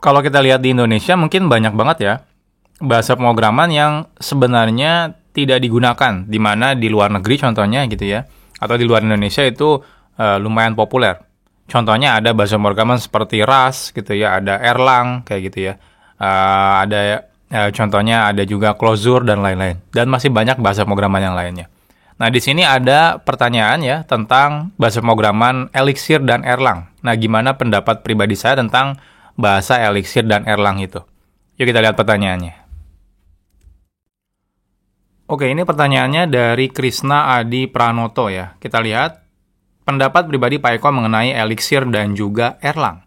Kalau kita lihat di Indonesia mungkin banyak banget ya bahasa pemrograman yang sebenarnya tidak digunakan, di mana di luar negeri contohnya gitu ya, atau di luar Indonesia itu lumayan populer. Contohnya ada bahasa pemrograman seperti Rust gitu ya, ada Erlang kayak gitu ya, contohnya ada juga Clojure dan lain-lain, dan masih banyak bahasa pemrograman yang lainnya. Nah di sini ada pertanyaan ya tentang bahasa pemrograman Elixir dan Erlang. Nah gimana pendapat pribadi saya tentang bahasa Elixir dan Erlang itu? Yuk kita lihat pertanyaannya. Oke, ini pertanyaannya dari Krisna Adi Pranoto ya. Kita lihat pendapat pribadi Pak Eko mengenai Elixir dan juga Erlang.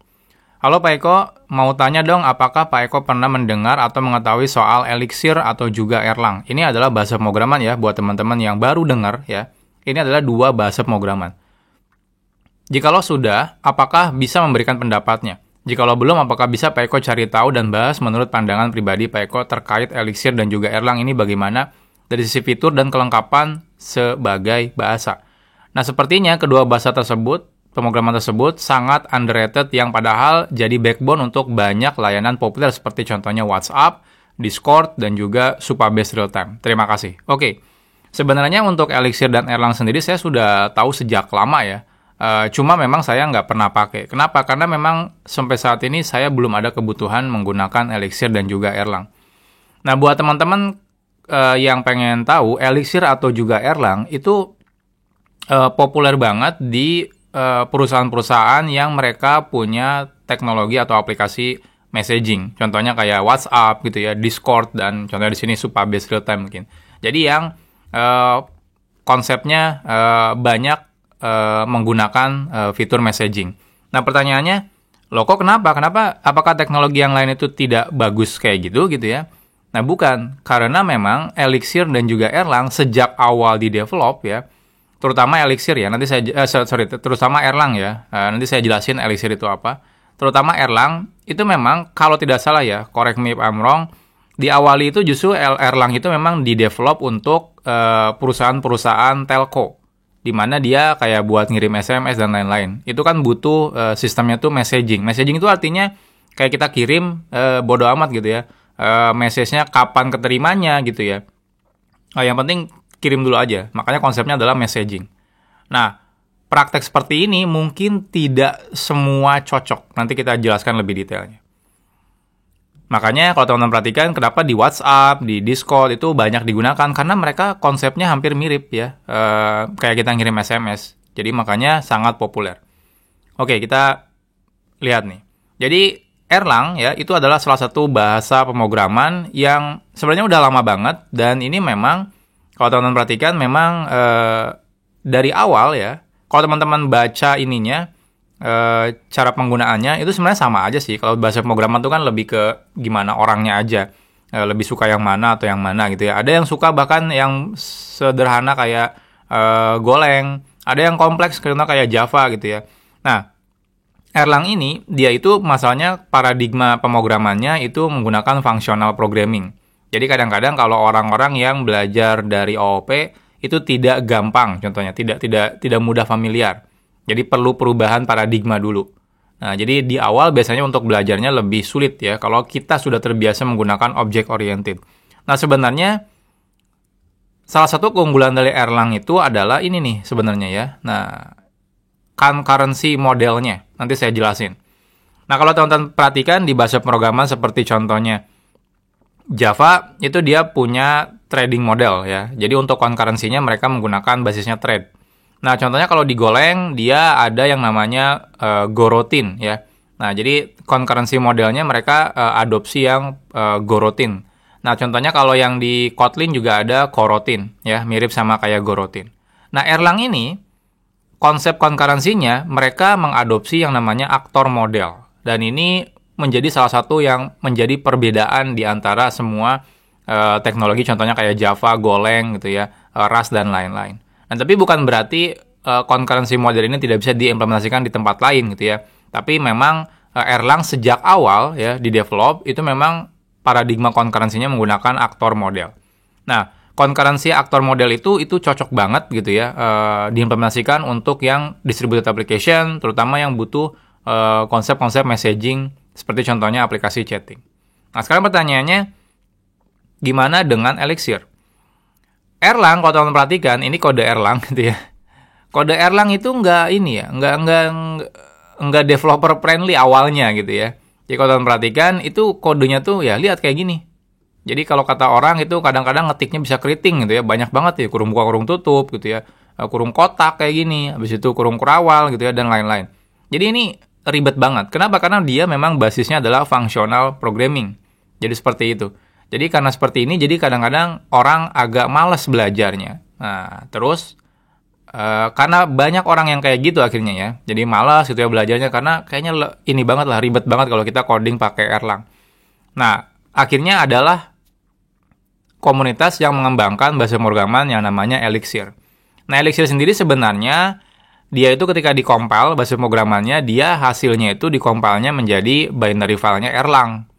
Halo Pak Eko, mau tanya dong apakah Pak Eko pernah mendengar atau mengetahui soal Elixir atau juga Erlang? Ini adalah bahasa pemrograman ya, buat teman-teman yang baru dengar ya. Ini adalah dua bahasa pemrograman. Jikalau sudah, apakah bisa memberikan pendapatnya? Jikalau belum, apakah bisa Pak Eko cari tahu dan bahas menurut pandangan pribadi Pak Eko terkait Elixir dan juga Erlang ini bagaimana dari sisi fitur dan kelengkapan sebagai bahasa. Nah, sepertinya kedua bahasa tersebut, pemrograman tersebut sangat underrated yang padahal jadi backbone untuk banyak layanan populer seperti contohnya WhatsApp, Discord, dan juga Supabase Realtime. Terima kasih. Oke, sebenarnya untuk Elixir dan Erlang sendiri saya sudah tahu sejak lama ya. Cuma memang saya nggak pernah pakai. Kenapa? Karena memang sampai saat ini saya belum ada kebutuhan menggunakan Elixir dan juga Erlang. Nah, buat teman-teman yang pengen tahu, Elixir atau juga Erlang itu populer banget di perusahaan-perusahaan yang mereka punya teknologi atau aplikasi messaging. Contohnya kayak WhatsApp gitu ya, Discord, dan contohnya di sini Supabase Realtime mungkin. Jadi yang konsepnya banyak menggunakan fitur messaging. Nah pertanyaannya, loh kok kenapa? Apakah teknologi yang lain itu tidak bagus kayak gitu ya? Nah bukan, karena memang Elixir dan juga Erlang sejak awal di develop ya, terutama Elixir ya, terutama Erlang ya, nanti saya jelasin Elixir itu apa. Terutama Erlang, itu memang kalau tidak salah ya, correct me if I'm wrong, di awal itu justru Erlang itu memang di develop untuk perusahaan-perusahaan telco, di mana dia kayak buat ngirim SMS dan lain-lain. Itu kan butuh sistemnya tuh messaging. Messaging itu artinya kayak kita kirim bodo amat gitu ya. Message-nya kapan keterimanya gitu ya. Yang penting kirim dulu aja. Makanya konsepnya adalah messaging. Nah, praktek seperti ini mungkin tidak semua cocok. Nanti kita jelaskan lebih detailnya. Makanya kalau teman-teman perhatikan kenapa di WhatsApp, di Discord itu banyak digunakan karena mereka konsepnya hampir mirip ya. Kayak kita ngirim SMS. Jadi makanya sangat populer. Oke, kita lihat nih. Jadi Erlang ya itu adalah salah satu bahasa pemrograman yang sebenarnya udah lama banget, dan ini memang kalau teman-teman perhatikan memang dari awal ya, kalau teman-teman baca ininya cara penggunaannya itu sebenarnya sama aja sih. Kalau bahasa pemrograman itu kan lebih ke gimana orangnya aja, lebih suka yang mana atau yang mana gitu ya. Ada yang suka bahkan yang sederhana kayak Golang, ada yang kompleks karena kayak Java gitu ya. Nah Erlang ini, dia itu masalahnya paradigma pemrogramannya itu menggunakan functional programming. Jadi kadang-kadang kalau orang-orang yang belajar dari OOP itu tidak gampang, contohnya tidak mudah familiar. Jadi perlu perubahan paradigma dulu. Nah, jadi di awal biasanya untuk belajarnya lebih sulit ya kalau kita sudah terbiasa menggunakan object oriented. Nah, sebenarnya salah satu keunggulan dari Erlang itu adalah ini nih sebenarnya ya. Nah, concurrency modelnya. Nanti saya jelasin. Nah, kalau teman-teman perhatikan di bahasa pemrograman seperti contohnya Java, itu dia punya trading model ya. Jadi untuk concurrency-nya mereka menggunakan basisnya thread. Nah, contohnya kalau di Golang, dia ada yang namanya goroutine ya. Nah, jadi concurrency modelnya mereka adopsi yang goroutine. Nah, contohnya kalau yang di Kotlin juga ada coroutine ya, mirip sama kayak goroutine. Nah, Erlang ini konsep concurrency-nya mereka mengadopsi yang namanya aktor model. Dan ini menjadi salah satu yang menjadi perbedaan di antara semua teknologi, contohnya kayak Java, Golang gitu ya, Rust dan lain-lain. Nah, tapi bukan berarti concurrency model ini tidak bisa diimplementasikan di tempat lain gitu ya. Tapi memang Erlang sejak awal ya di develop itu memang paradigma concurrency-nya menggunakan aktor model. Nah, concurrency aktor model itu cocok banget gitu ya, diimplementasikan untuk yang distributed application, terutama yang butuh konsep-konsep messaging Seperti contohnya aplikasi chatting. Nah, sekarang pertanyaannya, gimana dengan Elixir? Erlang, kalau teman-teman perhatikan, ini kode Erlang gitu ya. Kode Erlang itu nggak developer friendly awalnya gitu ya. Jadi kalau teman-teman perhatikan, itu kodenya tuh ya lihat kayak gini. Jadi kalau kata orang itu kadang-kadang ngetiknya bisa keriting gitu ya. Banyak banget ya, kurung buka kurung tutup gitu ya. Kurung kotak kayak gini, habis itu kurung kurawal gitu ya, dan lain-lain. Jadi ini ribet banget. Kenapa? Karena dia memang basisnya adalah functional programming. Jadi seperti itu. Jadi karena seperti ini, jadi kadang-kadang orang agak malas belajarnya. Nah, terus karena banyak orang yang kayak gitu akhirnya ya. Jadi malas gitu ya belajarnya, karena kayaknya ini banget lah, ribet banget kalau kita coding pakai Erlang. Nah, akhirnya adalah komunitas yang mengembangkan bahasa pemrograman yang namanya Elixir. Nah, Elixir sendiri sebenarnya dia itu ketika dikompil bahasa pemrogramannya, dia hasilnya itu dikompilnya menjadi binary file-nya Erlang.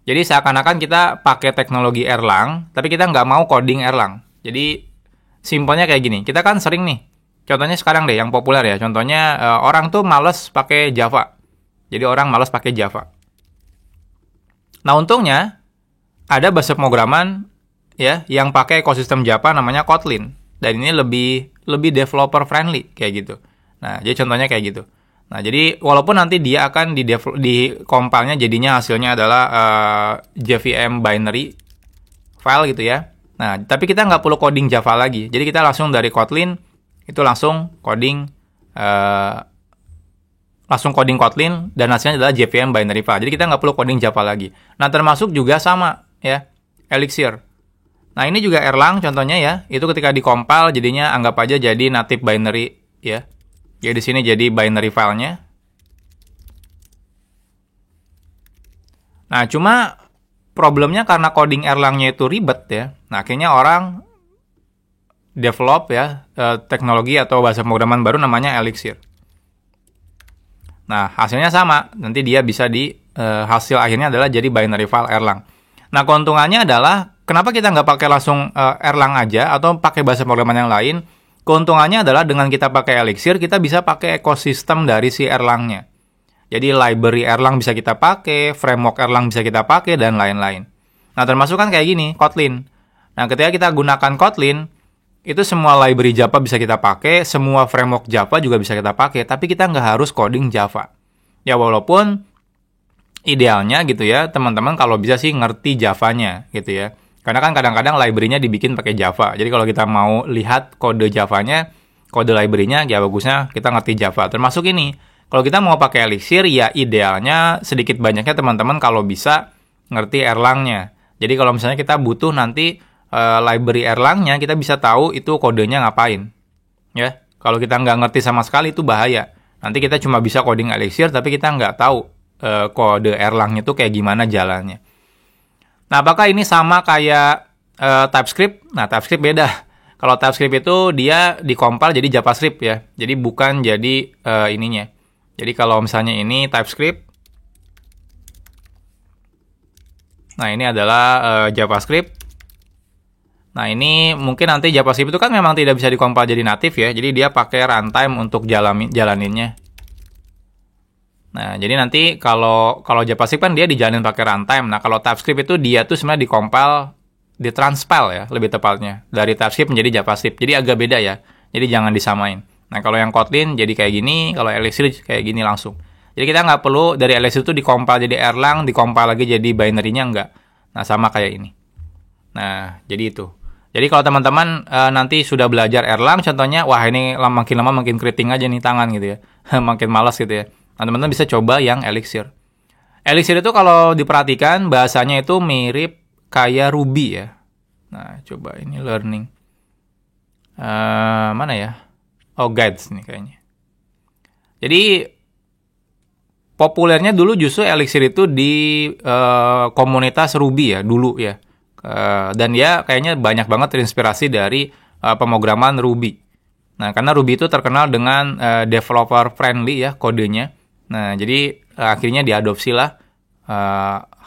Jadi seakan-akan kita pakai teknologi Erlang, tapi kita nggak mau coding Erlang. Jadi simpelnya kayak gini, kita kan sering nih, contohnya sekarang deh yang populer ya, contohnya orang tuh males pakai Java. Jadi orang males pakai Java. Nah, untungnya ada bahasa pemrograman ya yang pakai ekosistem Java namanya Kotlin. Dan ini lebih developer friendly kayak gitu. Nah, jadi contohnya kayak gitu. Nah, jadi walaupun nanti dia akan di compile-nya jadinya hasilnya adalah JVM binary file gitu ya. Nah, tapi kita nggak perlu coding Java lagi. Jadi kita langsung dari Kotlin itu langsung coding Kotlin dan hasilnya adalah JVM binary file. Jadi kita nggak perlu coding Java lagi. Nah, termasuk juga sama ya Elixir. Nah, ini juga Erlang contohnya ya. Itu ketika di-compile jadinya anggap aja jadi native binary ya. Jadi di sini jadi binary file-nya. Nah, cuma problemnya karena coding Erlang-nya itu ribet ya. Nah, akhirnya orang develop ya teknologi atau bahasa pemrograman baru namanya Elixir. Nah, hasilnya sama. Nanti dia bisa hasil akhirnya adalah jadi binary file Erlang. Nah, keuntungannya adalah kenapa kita nggak pakai langsung Erlang aja atau pakai bahasa pemrograman yang lain? Keuntungannya adalah dengan kita pakai Elixir, kita bisa pakai ekosistem dari si Erlang-nya. Jadi library Erlang bisa kita pakai, framework Erlang bisa kita pakai, dan lain-lain. Nah, termasuk kan kayak gini, Kotlin. Nah, ketika kita gunakan Kotlin, itu semua library Java bisa kita pakai, semua framework Java juga bisa kita pakai, tapi kita nggak harus coding Java. Ya, walaupun idealnya gitu ya, teman-teman kalau bisa sih ngerti Java-nya gitu ya. Karena kan kadang-kadang library-nya dibikin pakai Java. Jadi kalau kita mau lihat kode Java-nya, kode library-nya, ya bagusnya kita ngerti Java. Termasuk ini, kalau kita mau pakai Elixir, ya idealnya sedikit banyaknya teman-teman kalau bisa ngerti Erlang-nya. Jadi kalau misalnya kita butuh nanti library Erlang-nya, kita bisa tahu itu kodenya ngapain. Ya, kalau kita nggak ngerti sama sekali itu bahaya. Nanti kita cuma bisa coding Elixir, tapi kita nggak tahu kode Erlang-nya itu kayak gimana jalannya. Nah, apakah ini sama kayak TypeScript? Nah, TypeScript beda. Kalau TypeScript itu dia dikompil jadi JavaScript ya. Jadi bukan jadi ininya. Jadi kalau misalnya ini TypeScript. Nah, ini adalah JavaScript. Nah, ini mungkin nanti JavaScript itu kan memang tidak bisa dikompil jadi native ya. Jadi dia pakai runtime untuk jalaninnya. Nah, jadi nanti kalau JavaScript kan dia dijalanin pakai runtime. Nah, kalau TypeScript itu dia tuh sebenarnya ditranspile ya, lebih tepatnya. Dari TypeScript menjadi JavaScript. Jadi agak beda ya. Jadi jangan disamain. Nah, kalau yang Kotlin jadi kayak gini, kalau Elixir kayak gini langsung. Jadi kita nggak perlu dari Elixir itu dikompil jadi Erlang, dikompil lagi jadi binary-nya nggak. Nah, sama kayak ini. Nah, jadi itu. Jadi kalau teman-teman nanti sudah belajar Erlang, contohnya, wah ini makin lama makin keriting aja nih tangan gitu ya. Makin malas gitu ya. Nah, teman-teman bisa coba yang Elixir. Elixir itu kalau diperhatikan bahasanya itu mirip kayak Ruby ya. Nah, coba ini learning. Mana ya? Oh, guides nih kayaknya. Jadi, populernya dulu justru Elixir itu di komunitas Ruby ya, dulu ya. Dan dia kayaknya banyak banget terinspirasi dari pemrograman Ruby. Nah, karena Ruby itu terkenal dengan developer friendly ya kodenya. Nah, jadi akhirnya diadopsi lah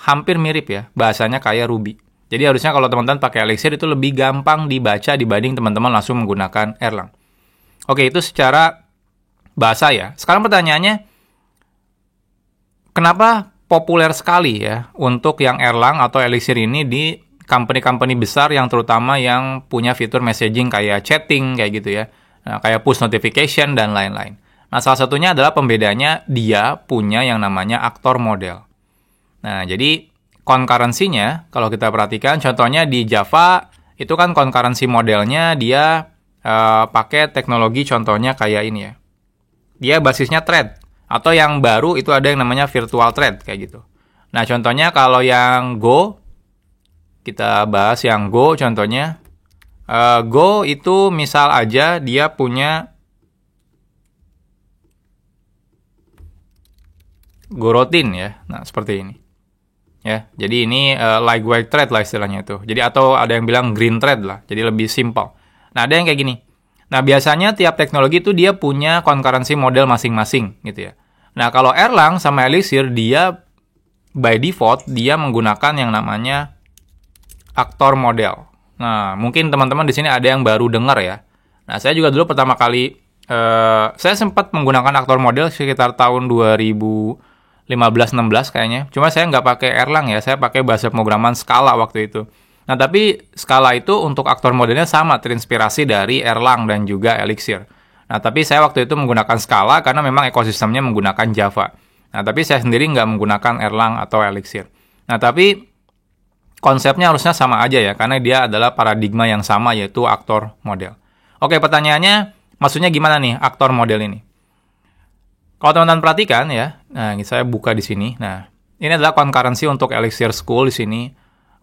hampir mirip ya, bahasanya kayak Ruby. Jadi harusnya kalau teman-teman pakai Elixir itu lebih gampang dibaca dibanding teman-teman langsung menggunakan Erlang. Oke, itu secara bahasa ya. Sekarang pertanyaannya, kenapa populer sekali ya untuk yang Erlang atau Elixir ini di company-company besar yang terutama yang punya fitur messaging kayak chatting kayak gitu ya. Nah, kayak push notification dan lain-lain. Nah, salah satunya adalah pembedanya dia punya yang namanya aktor model. Nah, jadi concurrency-nya kalau kita perhatikan contohnya di Java itu kan concurrency modelnya dia pakai teknologi contohnya kayak ini ya. Dia basisnya thread. Atau yang baru itu ada yang namanya virtual thread, kayak gitu. Nah, contohnya kalau yang Go, kita bahas yang Go contohnya. Go itu misal aja dia punya Goroutine ya. Nah, seperti ini. Ya, jadi ini like white thread lah istilahnya itu. Jadi atau ada yang bilang green thread lah. Jadi lebih simple. Nah, ada yang kayak gini. Nah, biasanya tiap teknologi itu dia punya concurrency model masing-masing gitu ya. Nah, kalau Erlang sama Elixir, dia by default, dia menggunakan yang namanya aktor model. Nah, mungkin teman-teman di sini ada yang baru dengar ya. Nah, saya juga dulu pertama kali, saya sempat menggunakan aktor model sekitar tahun 2015-16 kayaknya. Cuma saya nggak pakai Erlang ya, saya pakai bahasa pemrograman Scala waktu itu. Nah, tapi Scala itu untuk aktor modelnya sama, terinspirasi dari Erlang dan juga Elixir. Nah, tapi saya waktu itu menggunakan Scala karena memang ekosistemnya menggunakan Java. Nah, tapi saya sendiri nggak menggunakan Erlang atau Elixir. Nah, tapi konsepnya harusnya sama aja ya, karena dia adalah paradigma yang sama, yaitu aktor model. Oke, pertanyaannya, maksudnya gimana nih aktor model ini? Kalau teman-teman perhatikan ya, nah saya buka di sini. Nah, ini adalah concurrency untuk Elixir School di sini.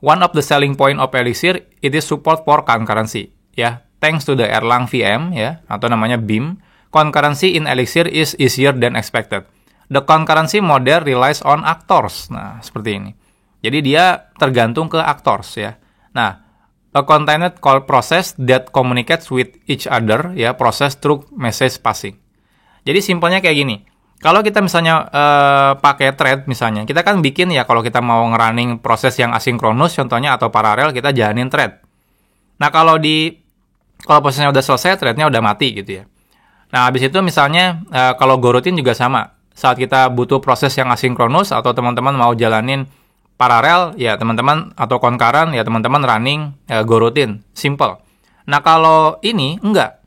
One of the selling point of Elixir, it is support for concurrency. Ya, thanks to the Erlang VM, ya, atau namanya BIM, concurrency in Elixir is easier than expected. The concurrency model relies on actors. Nah, seperti ini. Jadi dia tergantung ke actors, ya. Nah, a contained call process that communicates with each other, ya, process through message passing. Jadi simpelnya kayak gini. Kalau kita misalnya pakai thread misalnya, kita kan bikin ya kalau kita mau ngerunning proses yang asinkronus contohnya atau paralel, kita jalanin thread. Nah, kalau prosesnya udah selesai, threadnya udah mati gitu ya. Nah, habis itu misalnya kalau Goroutine juga sama. Saat kita butuh proses yang asinkronus atau teman-teman mau jalanin paralel, ya teman-teman atau concurrent, ya teman-teman running Goroutine, simple. Nah, kalau ini enggak.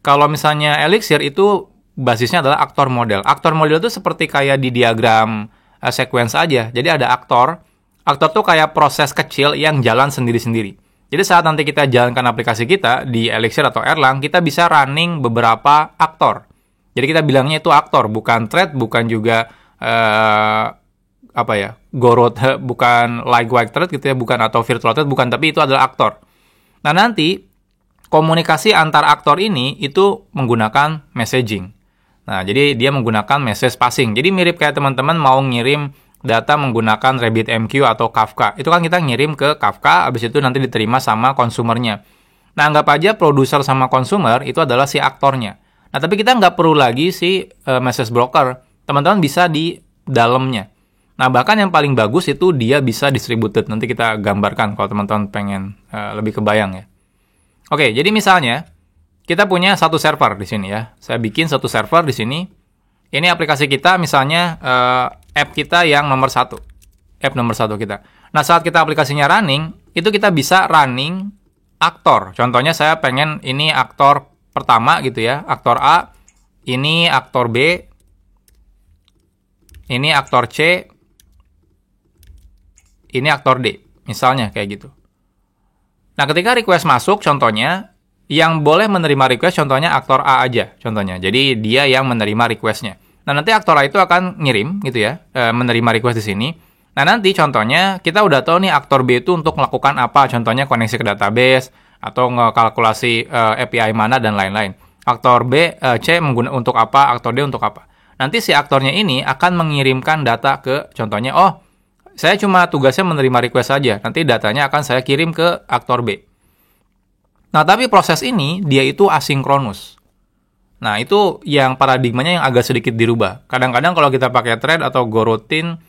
Kalau misalnya Elixir itu basisnya adalah aktor model. Aktor model itu seperti kayak di diagram sequence aja. Jadi ada aktor. Aktor tuh kayak proses kecil yang jalan sendiri-sendiri. Jadi saat nanti kita jalankan aplikasi kita di Elixir atau Erlang, kita bisa running beberapa aktor. Jadi kita bilangnya itu aktor, bukan thread, bukan juga bukan like white thread gitu ya, bukan atau virtual thread, bukan, tapi itu adalah aktor. Nah, nanti komunikasi antar aktor ini itu menggunakan messaging. Nah, jadi dia menggunakan message passing. Jadi mirip kayak teman-teman mau ngirim data menggunakan RabbitMQ atau Kafka. Itu kan kita ngirim ke Kafka, habis itu nanti diterima sama konsumernya. Nah, anggap aja produser sama konsumer itu adalah si aktornya. Nah, tapi kita nggak perlu lagi si message broker. Teman-teman bisa di dalamnya. Nah, bahkan yang paling bagus itu dia bisa distributed. Nanti kita gambarkan kalau teman-teman pengen lebih kebayang ya. Oke, jadi misalnya kita punya satu server di sini ya. Saya bikin satu server di sini. Ini aplikasi kita misalnya app kita yang nomor 1. App nomor 1 kita. Nah, saat kita aplikasinya running, itu kita bisa running aktor. Contohnya saya pengen ini aktor pertama gitu ya. Aktor A, ini aktor B, ini aktor C, ini aktor D. Misalnya kayak gitu. Nah, ketika request masuk contohnya, yang boleh menerima request contohnya aktor A aja contohnya. Jadi dia yang menerima requestnya. Nah, nanti aktor A itu akan ngirim gitu ya, menerima request di sini. Nah, nanti contohnya kita udah tahu nih aktor B itu untuk melakukan apa, contohnya koneksi ke database atau ngekalkulasi API mana dan lain-lain. Aktor C untuk apa, aktor D untuk apa. Nanti si aktornya ini akan mengirimkan data ke contohnya, saya cuma tugasnya menerima request saja. Nanti datanya akan saya kirim ke aktor B. Nah, tapi proses ini, dia itu asinkronus. Nah, itu yang paradigmanya yang agak sedikit dirubah. Kadang-kadang kalau kita pakai thread atau Goroutine,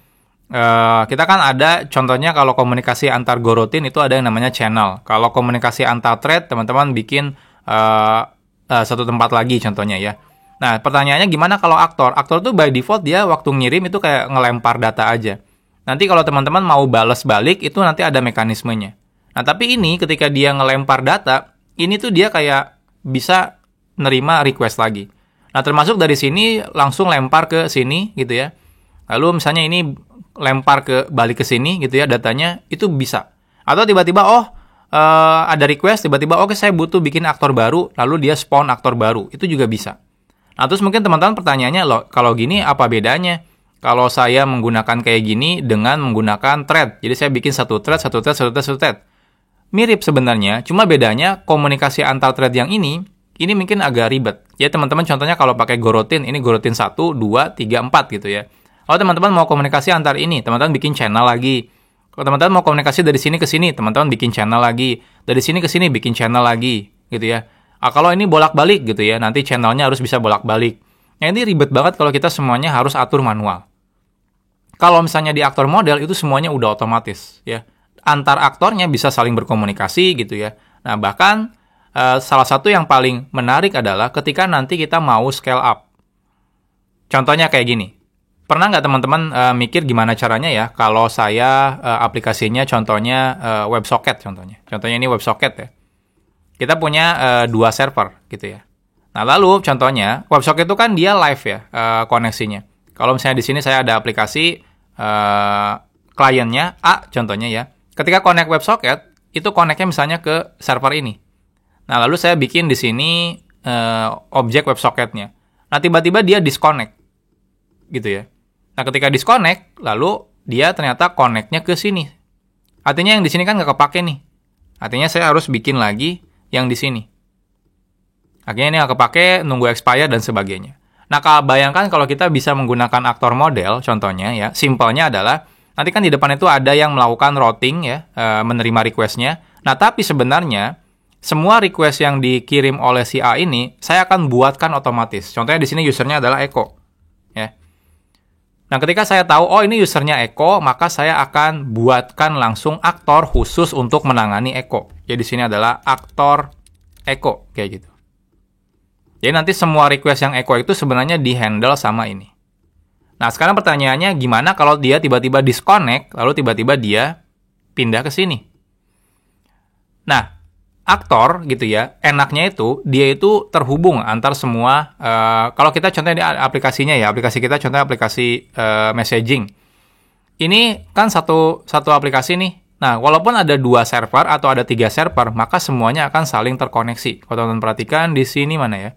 kita kan ada, contohnya kalau komunikasi antar Goroutine itu ada yang namanya channel. Kalau komunikasi antar thread, teman-teman bikin satu tempat lagi contohnya ya. Nah, pertanyaannya gimana kalau aktor? Aktor itu by default dia waktu ngirim itu kayak ngelempar data aja. Nanti kalau teman-teman mau balas balik, itu nanti ada mekanismenya. Nah, tapi ini ketika dia ngelempar data, ini tuh dia kayak bisa nerima request lagi. Nah, termasuk dari sini langsung lempar ke sini gitu ya. Lalu misalnya ini lempar balik ke sini gitu ya datanya, itu bisa. Atau tiba-tiba ada request, tiba-tiba oke saya butuh bikin aktor baru, lalu dia spawn aktor baru, itu juga bisa. Nah, terus mungkin teman-teman pertanyaannya, loh kalau gini apa bedanya kalau saya menggunakan kayak gini dengan menggunakan thread? Jadi saya bikin satu thread. Mirip sebenarnya, cuma bedanya komunikasi antar thread yang ini mungkin agak ribet. Ya teman-teman contohnya kalau pakai goroutine, ini goroutine 1, 2, 3, 4 gitu ya. Kalau teman-teman mau komunikasi antar ini, teman-teman bikin channel lagi. Kalau teman-teman mau komunikasi dari sini ke sini, teman-teman bikin channel lagi. Dari sini ke sini bikin channel lagi, gitu ya. Kalau ini bolak-balik gitu ya, nanti channelnya harus bisa bolak-balik. Nah, ini ribet banget kalau kita semuanya harus atur manual. Kalau misalnya di aktor model, itu semuanya udah otomatis, ya. Antar aktornya bisa saling berkomunikasi, gitu ya. Nah, bahkan salah satu yang paling menarik adalah ketika nanti kita mau scale up. Contohnya kayak gini. Pernah nggak teman-teman mikir gimana caranya ya kalau saya aplikasinya contohnya WebSocket contohnya. Contohnya ini WebSocket ya. Kita punya 2 server gitu ya. Nah lalu contohnya WebSocket itu kan dia live ya koneksinya. Kalau misalnya di sini saya ada aplikasi kliennya A contohnya ya. Ketika connect WebSocket itu connect-nya misalnya ke server ini. Nah lalu saya bikin di sini objek WebSocket-nya. Nah tiba-tiba dia disconnect gitu ya. Nah, ketika disconnect, lalu dia ternyata connect-nya ke sini. Artinya yang di sini kan nggak kepake nih. Artinya saya harus bikin lagi yang di sini. Akhirnya ini nggak kepake, nunggu expire dan sebagainya. Nah, bayangkan kalau kita bisa menggunakan aktor model, contohnya ya, simpelnya adalah, nanti kan di depan itu ada yang melakukan routing ya, menerima request-nya. Nah, tapi sebenarnya, semua request yang dikirim oleh si A ini, saya akan buatkan otomatis. Contohnya di sini usernya adalah Eko. Ya. Nah, ketika saya tahu, ini usernya Eko, maka saya akan buatkan langsung aktor khusus untuk menangani Eko. Jadi, di sini adalah aktor Eko, kayak gitu. Jadi, nanti semua request yang Eko itu sebenarnya di-handle sama ini. Nah, sekarang pertanyaannya, gimana kalau dia tiba-tiba disconnect, lalu tiba-tiba dia pindah ke sini? Nah, aktor gitu ya, enaknya itu dia itu terhubung antar semua. Kalau kita contohnya di aplikasinya ya, aplikasi kita contohnya aplikasi messaging. Ini kan satu aplikasi nih. Nah, walaupun ada 2 server atau ada 3 server, maka semuanya akan saling terkoneksi. Kalau teman-teman perhatikan di sini mana ya?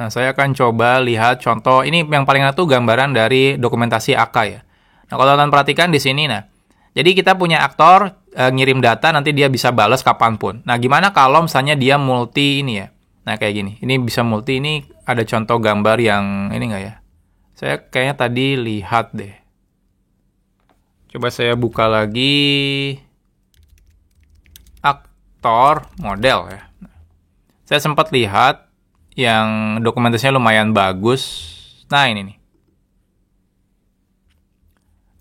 Nah, saya akan coba lihat contoh. Ini yang paling satu gambaran dari dokumentasi AK ya. Nah, kalau teman-teman perhatikan di sini, nah, jadi kita punya aktor ngirim data, nanti dia bisa balas kapanpun. Nah, gimana kalau misalnya dia multi ini ya? Nah, kayak gini. Ini bisa multi, ini ada contoh gambar yang ini nggak ya? Saya kayaknya tadi lihat deh. Coba saya buka lagi aktor model ya. Saya sempat lihat yang dokumentasinya lumayan bagus. Nah, ini nih.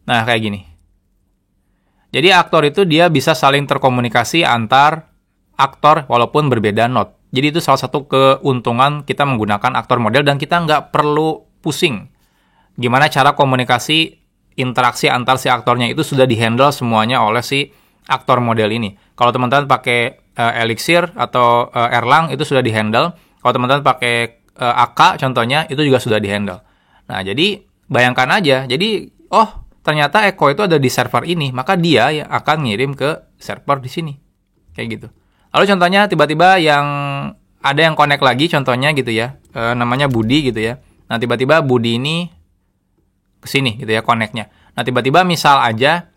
Nah, kayak gini. Jadi aktor itu dia bisa saling terkomunikasi antar aktor walaupun berbeda node. Jadi itu salah satu keuntungan kita menggunakan aktor model dan kita nggak perlu pusing. Gimana cara komunikasi interaksi antar si aktornya itu sudah dihandle semuanya oleh si aktor model ini. Kalau teman-teman pakai Elixir atau Erlang itu sudah dihandle. Kalau teman-teman pakai AK contohnya itu juga sudah dihandle. Nah, jadi bayangkan aja. Jadi, ternyata Eko itu ada di server ini, maka dia yang akan ngirim ke server di sini. Kayak gitu. Lalu contohnya tiba-tiba yang ada yang connect lagi, contohnya gitu ya, namanya Budi gitu ya. Nah, tiba-tiba Budi ini ke sini gitu ya, connect-nya. Nah, tiba-tiba misal aja,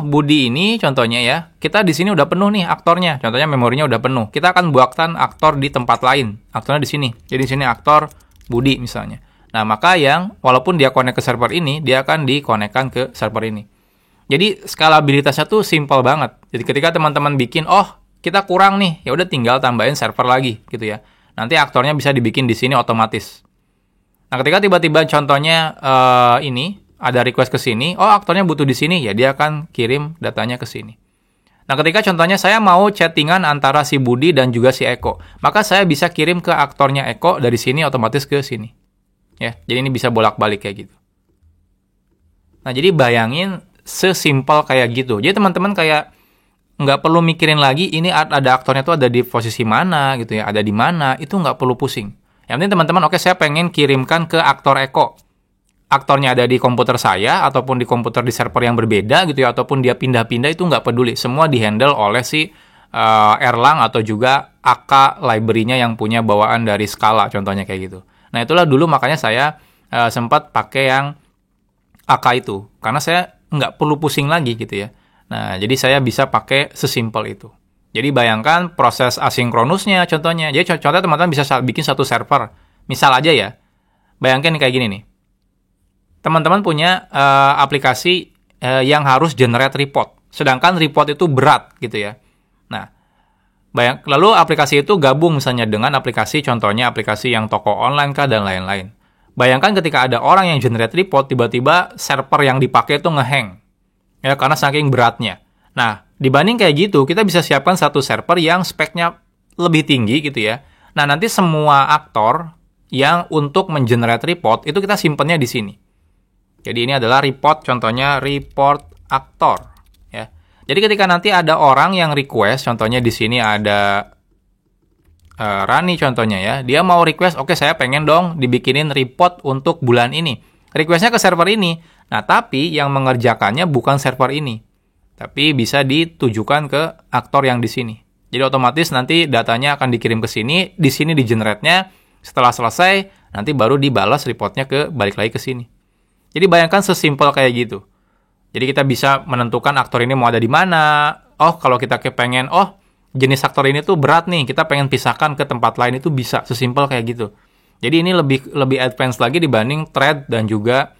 Budi ini contohnya ya, kita di sini udah penuh nih aktornya. Contohnya memorinya udah penuh. Kita akan buatkan aktor di tempat lain. Aktornya di sini. Jadi di sini aktor Budi misalnya. Nah, maka yang walaupun dia connect ke server ini, dia akan dikonekkan ke server ini. Jadi skalabilitasnya tuh simple banget. Jadi ketika teman-teman bikin, kita kurang nih, ya udah tinggal tambahin server lagi gitu ya. Nanti aktornya bisa dibikin di sini otomatis. Nah, ketika tiba-tiba contohnya ini ada request ke sini, aktornya butuh di sini, ya dia akan kirim datanya ke sini. Nah, ketika contohnya saya mau chattingan antara si Budi dan juga si Eko, maka saya bisa kirim ke aktornya Eko dari sini otomatis ke sini. Ya, jadi ini bisa bolak-balik kayak gitu. Nah, jadi bayangin sesimpel kayak gitu. Jadi teman-teman kayak nggak perlu mikirin lagi ini ada aktornya tuh ada di posisi mana gitu ya, ada di mana, itu nggak perlu pusing. Yang penting teman-teman, oke saya pengen kirimkan ke aktor Eko. Aktornya ada di komputer saya, ataupun di komputer di server yang berbeda gitu ya, ataupun dia pindah-pindah, itu nggak peduli. Semua dihandle oleh si Erlang atau juga AK library-nya yang punya bawaan dari Scala, contohnya kayak gitu. Nah, itulah dulu makanya saya sempat pakai yang AK itu. Karena saya nggak perlu pusing lagi gitu ya. Nah, jadi saya bisa pakai sesimpel itu. Jadi bayangkan proses asinkronusnya contohnya. Jadi contohnya teman-teman bisa bikin satu server. Misal aja ya, bayangkan kayak gini nih. Teman-teman punya aplikasi yang harus generate report. Sedangkan report itu berat gitu ya. Nah, lalu aplikasi itu gabung misalnya dengan aplikasi, contohnya aplikasi yang toko online kah dan lain-lain. Bayangkan ketika ada orang yang generate report, tiba-tiba server yang dipakai itu ngehang. Ya, karena saking beratnya. Nah, dibanding kayak gitu, kita bisa siapkan satu server yang speknya lebih tinggi gitu ya. Nah, nanti semua aktor yang untuk mengenerate report, itu kita simpennya di sini. Jadi ini adalah report, contohnya report aktor. Ya. Jadi ketika nanti ada orang yang request, contohnya di sini ada Rani contohnya ya, dia mau request, oke saya pengen dong dibikinin report untuk bulan ini. Requestnya ke server ini. Nah, tapi yang mengerjakannya bukan server ini. Tapi bisa ditujukan ke aktor yang di sini. Jadi otomatis nanti datanya akan dikirim ke sini, di sini di-generate-nya, setelah selesai, nanti baru dibalas reportnya balik lagi ke sini. Jadi bayangkan sesimpel kayak gitu. Jadi kita bisa menentukan aktor ini mau ada di mana. Oh, kalau kita kepengen, jenis aktor ini tuh berat nih, kita pengen pisahkan ke tempat lain, itu bisa sesimpel kayak gitu. Jadi ini lebih advance lagi dibanding thread dan juga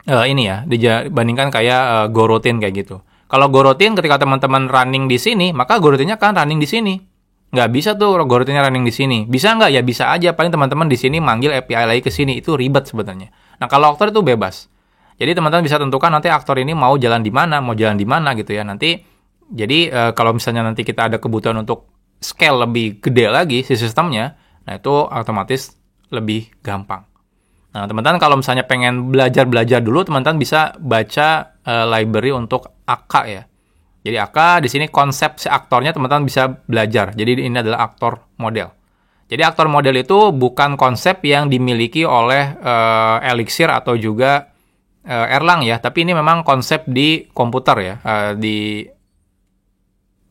dibandingkan kayak goroutine kayak gitu. Kalau goroutine ketika teman-teman running di sini, maka goroutine-nya kan running di sini. Nggak bisa tuh goroutine-nya running di sini. Bisa nggak? Ya bisa aja. Paling teman-teman di sini manggil API lagi ke sini. Itu ribet sebenarnya. Nah, kalau aktor itu bebas. Jadi teman-teman bisa tentukan nanti aktor ini mau jalan di mana gitu ya. Nanti, jadi kalau misalnya nanti kita ada kebutuhan untuk scale lebih gede lagi si sistemnya, nah itu otomatis lebih gampang. Nah, teman-teman kalau misalnya pengen belajar dulu, teman-teman bisa baca library untuk AK ya. Jadi AK di sini konsep si aktornya teman-teman bisa belajar. Jadi ini adalah aktor model. Jadi aktor model itu bukan konsep yang dimiliki oleh Elixir atau juga Erlang ya, tapi ini memang konsep di komputer ya, di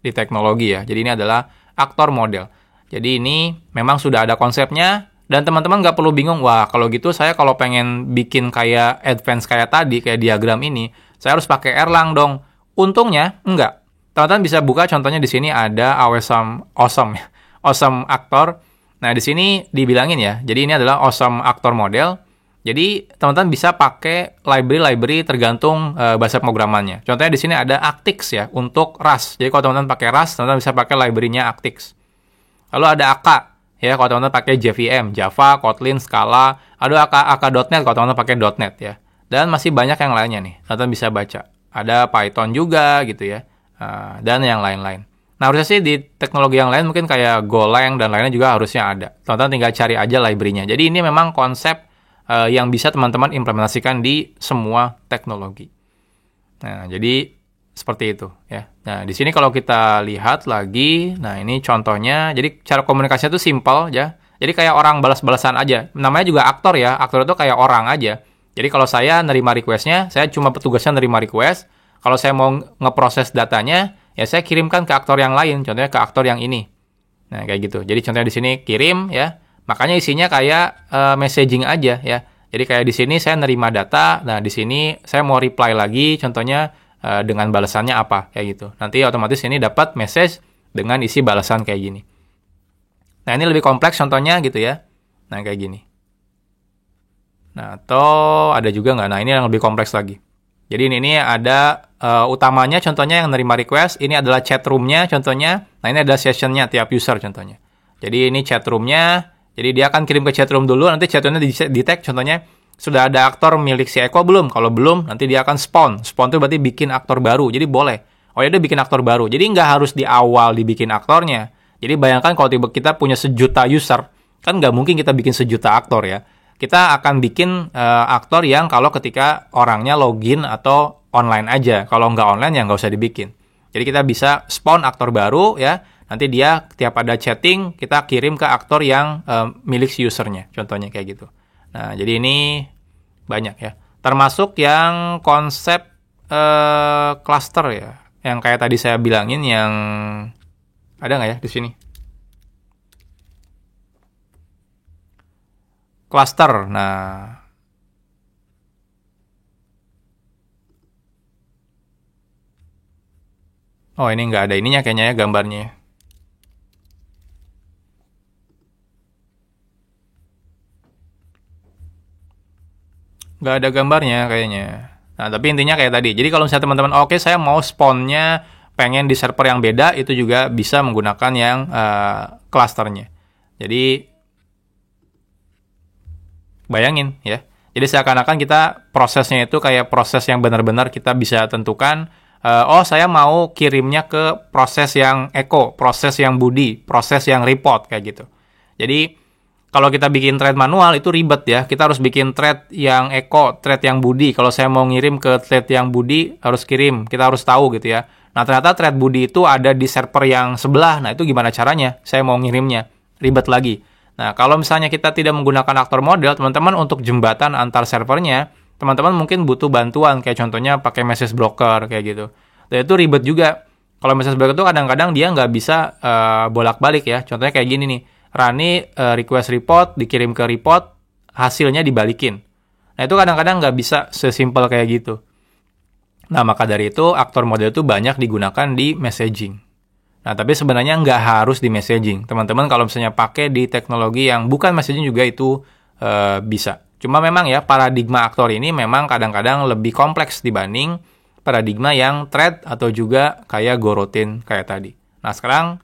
teknologi ya. Jadi ini adalah aktor model. Jadi ini memang sudah ada konsepnya. Dan teman-teman nggak perlu bingung, wah kalau gitu saya kalau pengen bikin kayak advance kayak tadi, kayak diagram ini, saya harus pakai Erlang dong. Untungnya, enggak. Teman-teman bisa buka contohnya di sini ada awesome aktor. Nah, di sini dibilangin ya, jadi ini adalah awesome aktor model. Jadi teman-teman bisa pakai library tergantung bahasa pemrogramannya. Contohnya di sini ada Actix ya, untuk Rust. Jadi kalau teman-teman pakai Rust, teman-teman bisa pakai library-nya Actix. Lalu ada AK. Ya, kalau teman-teman pakai JVM, Java, Kotlin, Scala, ada AK.NET kalau teman-teman pakai .NET ya. Dan masih banyak yang lainnya nih, teman-teman bisa baca. Ada Python juga gitu ya, dan yang lain-lain. Nah, harusnya sih di teknologi yang lain mungkin kayak Golang dan lainnya juga harusnya ada. Teman-teman tinggal cari aja library-nya. Jadi ini memang konsep yang bisa teman-teman implementasikan di semua teknologi. Nah, jadi seperti itu ya. Nah, di sini kalau kita lihat lagi, nah ini contohnya. Jadi cara komunikasinya itu simple ya. Jadi kayak orang balas-balasan aja. Namanya juga aktor ya. Aktor itu kayak orang aja. Jadi kalau saya nerima request-nya, saya cuma petugasnya nerima request. Kalau saya mau ngeproses datanya, ya saya kirimkan ke aktor yang lain. Contohnya ke aktor yang ini. Nah, kayak gitu. Jadi contohnya di sini kirim ya. Makanya isinya kayak messaging aja ya. Jadi kayak di sini saya nerima data. Nah, di sini saya mau reply lagi. Contohnya dengan balasannya apa kayak gitu. Nanti otomatis ini dapat message dengan isi balasan kayak gini. Nah, ini lebih kompleks contohnya gitu ya. Nah, kayak gini. Nah, atau ada juga nggak? Nah, ini yang lebih kompleks lagi. Jadi ini ada utamanya contohnya yang nerima request. Ini adalah chat room-nya contohnya. Nah, ini adalah session-nya tiap user contohnya. Jadi ini chat room-nya. Jadi dia akan kirim ke chat room dulu. Nanti chat room-nya di-tag contohnya. Sudah ada aktor milik si Eko belum? Kalau belum, nanti dia akan spawn. Spawn itu berarti bikin aktor baru. Jadi boleh. oh ya udah bikin aktor baru. Jadi nggak harus di awal dibikin aktornya. Jadi bayangkan kalau tiba kita punya 1 juta user, kan nggak mungkin kita bikin 1 juta aktor ya. Kita akan bikin aktor yang kalau ketika orangnya login atau online aja. Kalau nggak online ya nggak usah dibikin. Jadi kita bisa spawn aktor baru ya. Nanti dia tiap ada chatting, kita kirim ke aktor yang milik si usernya. Contohnya kayak gitu. Nah, jadi ini banyak ya. Termasuk yang konsep cluster ya. Yang kayak tadi saya bilangin yang ada nggak ya di sini? Cluster. Nah, oh ini nggak ada ininya kayaknya ya gambarnya. Nggak ada gambarnya kayaknya. Nah, tapi intinya kayak tadi. Jadi kalau misalnya teman-teman, oke saya mau spawnnya pengen di server yang beda, itu juga bisa menggunakan yang clusternya. Jadi, bayangin ya. Jadi seakan-akan kita prosesnya itu kayak proses yang benar-benar kita bisa tentukan, oh saya mau kirimnya ke proses yang echo, proses yang body, proses yang report, kayak gitu. Jadi, kalau kita bikin thread manual itu ribet ya. Kita harus bikin thread yang echo, thread yang body. Kalau saya mau ngirim ke thread yang body, harus kirim. Kita harus tahu gitu ya. Nah, ternyata thread body itu ada di server yang sebelah. Nah, itu gimana caranya? Saya mau ngirimnya. Ribet lagi. Nah, kalau misalnya kita tidak menggunakan aktor model, teman-teman untuk jembatan antar servernya, teman-teman mungkin butuh bantuan. Kayak contohnya pakai message broker, kayak gitu. Dan itu ribet juga. Kalau message broker itu kadang-kadang dia nggak bisa bolak-balik ya. Contohnya kayak gini nih. Rani request report, dikirim ke report, hasilnya dibalikin. Nah, itu kadang-kadang nggak bisa sesimpel kayak gitu. Nah, maka dari itu, aktor model itu banyak digunakan di messaging. Nah, tapi sebenarnya nggak harus di messaging. Teman-teman kalau misalnya pakai di teknologi yang bukan messaging juga itu bisa. Cuma memang ya, paradigma aktor ini memang kadang-kadang lebih kompleks dibanding paradigma yang thread atau juga kayak goroutine kayak tadi. Nah, sekarang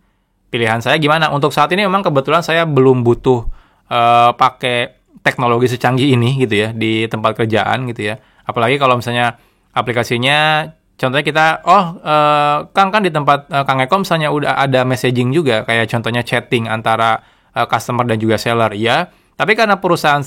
pilihan saya gimana? Untuk saat ini memang kebetulan saya belum butuh pakai teknologi secanggih ini gitu ya di tempat kerjaan gitu ya. Apalagi kalau misalnya aplikasinya, contohnya kita, kan di tempat Kang Eko misalnya udah ada messaging juga, kayak contohnya chatting antara customer dan juga seller, ya. Tapi karena perusahaan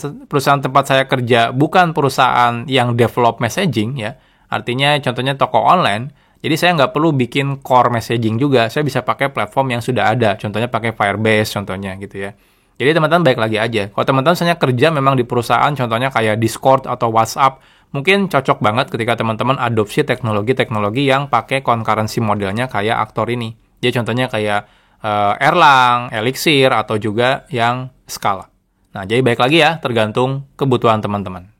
tempat saya kerja bukan perusahaan yang develop messaging ya, artinya contohnya toko online, jadi saya nggak perlu bikin core messaging juga, saya bisa pakai platform yang sudah ada, contohnya pakai Firebase contohnya gitu ya. Jadi teman-teman baik lagi aja. Kalau teman-teman misalnya kerja memang di perusahaan, contohnya kayak Discord atau WhatsApp, mungkin cocok banget ketika teman-teman adopsi teknologi-teknologi yang pakai concurrency modelnya kayak aktor ini. Jadi contohnya kayak Erlang, Elixir, atau juga yang Scala. Nah, jadi baik lagi ya, tergantung kebutuhan teman-teman.